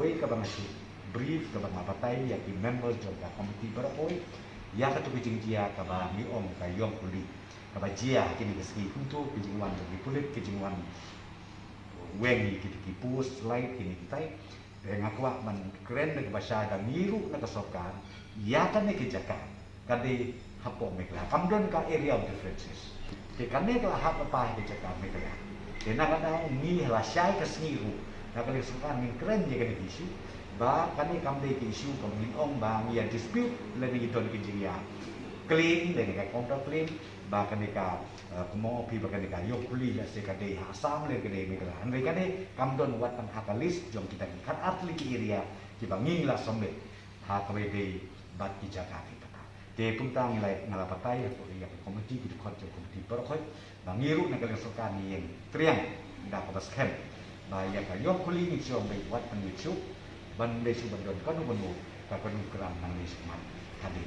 oi ka bang su brief ka bang apatai ya ki members jong ka committee ber oi ya ka tu kijing jia ka ba mi om ka yong kuli ka ba jia kini ka ski kuntu kijing wan jong ki pulit kijing wan wengi ki pus slide kini kitai ngakwa man keren na bahasa ka miru na kasokan ya kan ne kijaka kadi hapo mekla kamdon ka area of differences ke kane ka hap apa kijaka mekla dena kada ni la syai ka sniru na kali sokan min keren je kan isu ba kane kamde ki isu ka min ong ba mi dispute le ni don kijia clean le ka counter claim ba kane ka kumo pi ba kane ka yok kuli ya se kade asam le kade mekla andai kane kamdon wat tang hakalis jom kita kan atli ki area ki bangi la sombe ha kawe de bat ki jaka ki pata te puntang nilai ngalapatai ya ya komiti ki khot jo komiti per khoi bangi ru na kale sokan ni yang triang da ko baskem ba ya ka yok kuli ni jom be wat pan ni chu ban de su ban don ka nu ban nu ka ban nu kram nang ni semat hadi